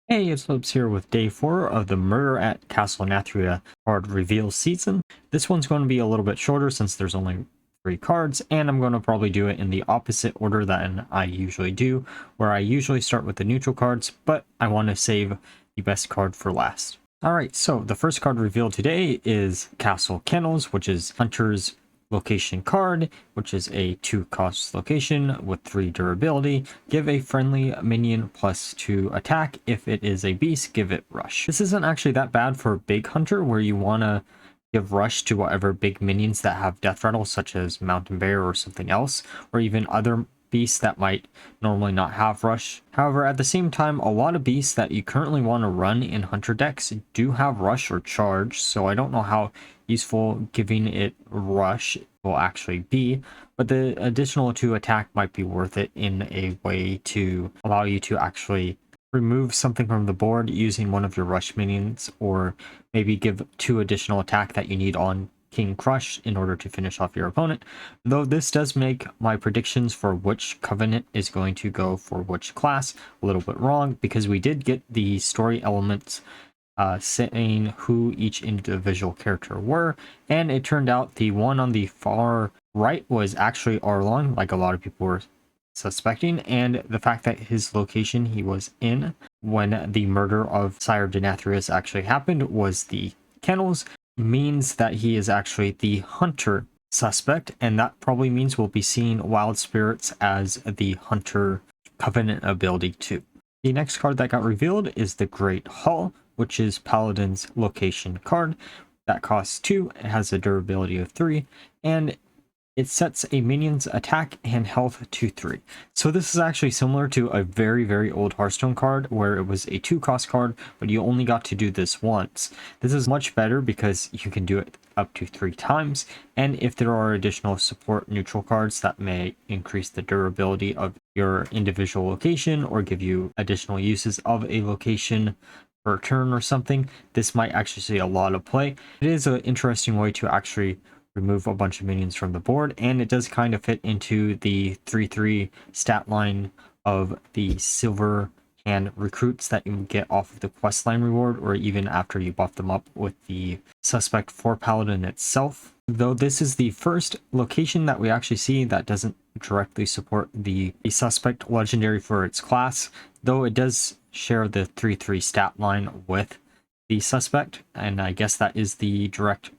Hey, it's Lopes here with day 4 of the Murder at Castle Nathria card reveal season. This one's going to be a little bit shorter since there's only 3 cards, and I'm going to probably do it in the opposite order that I usually do, where I usually start with the neutral cards, but I want to save the best card for last. Alright, so the first card revealed today is Castle Kennels, which is Hunter's location card, which is a 2-cost location with 3 durability. Give a friendly minion +2 attack. If it is a beast, give it rush. This isn't actually that bad for big hunter, where you want to give rush to whatever big minions that have death rattle, such as mountain bear or something else, or even other beasts that might normally not have rush. However, at the same time, a lot of beasts that you currently want to run in hunter decks do have rush or charge, so I don't know how useful giving it rush will actually be, but the additional 2 attack might be worth it in a way to allow you to actually remove something from the board using one of your rush minions, or maybe give 2 additional attack that you need on King Crush in order to finish off your opponent. Though this does make my predictions for which covenant is going to go for which class a little bit wrong, because we did get the story elements saying who each individual character were, and it turned out the one on the far right was actually Arlong, like a lot of people were suspecting, and the fact that his location he was in when the murder of Cyrodinathrius actually happened was the kennels, means that he is actually the hunter suspect, and that probably means we'll be seeing wild spirits as the hunter covenant ability too. The next card that got revealed is the Great Hall, which is Paladin's location card. That costs 2, it has a durability of 3, and it sets a minion's attack and health to 3. So this is actually similar to a very old Hearthstone card where it was a 2-cost card, but you only got to do this once. This is much better because you can do it up to 3 times, and if there are additional support neutral cards that may increase the durability of your individual location or give you additional uses of a location per turn or something, this might actually see a lot of play. It is an interesting way to actually remove a bunch of minions from the board, and it does kind of fit into the 3/3 stat line of the silver hand recruits that you get off of the questline reward, or even after you buff them up with the suspect for Paladin itself. Though this is the first location that we actually see that doesn't directly support the suspect legendary for its class, though it does share the 3/3 stat line with the suspect, and I guess that is the direct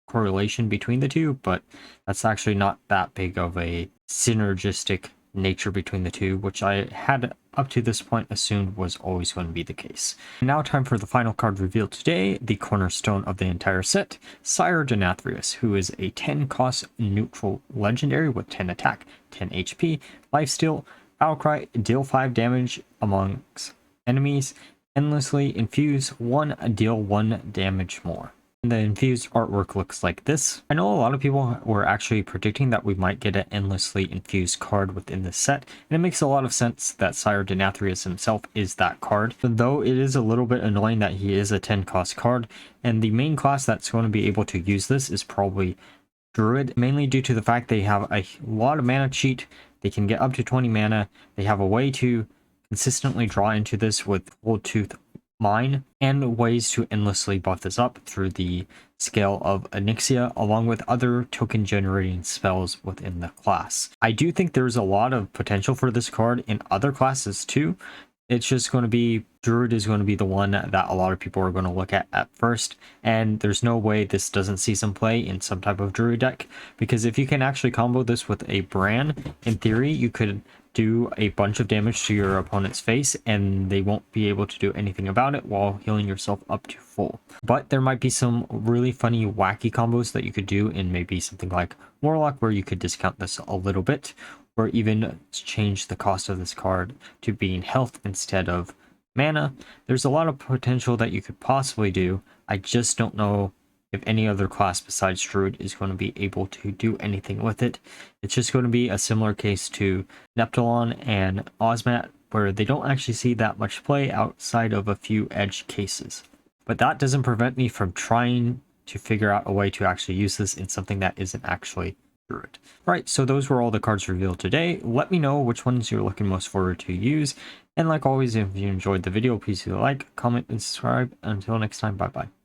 correlation between the two, but that's actually not that big of a synergistic nature between the two, which I had up to this point assumed was always going to be the case. Now time for the final card revealed today, the cornerstone of the entire set, Cyrodinathrius, who is a 10-cost neutral legendary with 10 attack, 10 HP, lifesteal, battlecry, deal 5 damage amongst enemies, endlessly infuse 1, deal 1 damage more. The infused artwork looks like this. I know a lot of people were actually predicting that we might get an endlessly infused card within this set, and it makes a lot of sense that Cyrodinathrius himself is that card, though it is a little bit annoying that he is a 10-cost card, and the main class that's going to be able to use this is probably Druid, mainly due to the fact they have a lot of mana cheat, they can get up to 20 mana, they have a way to consistently draw into this with Gold Tooth Mine, and ways to endlessly buff this up through the scale of Onyxia, along with other token generating spells within the class. I do think there's a lot of potential for this card in other classes too. It's just going to be Druid is going to be the one that a lot of people are going to look at first, and there's no way this doesn't see some play in some type of Druid deck, because if you can actually combo this with a Bran, in theory you could do a bunch of damage to your opponent's face and they won't be able to do anything about it while healing yourself up to full. But there might be some really funny wacky combos that you could do in maybe something like Warlock, where you could discount this a little bit, or even change the cost of this card to being health instead of mana. There's a lot of potential that you could possibly do. I just don't know if any other class besides Druid is going to be able to do anything with it. It's just going to be a similar case to Neptulon and Ozmat, where they don't actually see that much play outside of a few edge cases. But that doesn't prevent me from trying to figure out a way to actually use this in something that isn't actually Druid. Right, so those were all the cards revealed today. Let me know which ones you're looking most forward to use. And like always, if you enjoyed the video, please do like, comment, and subscribe. Until next time, bye bye.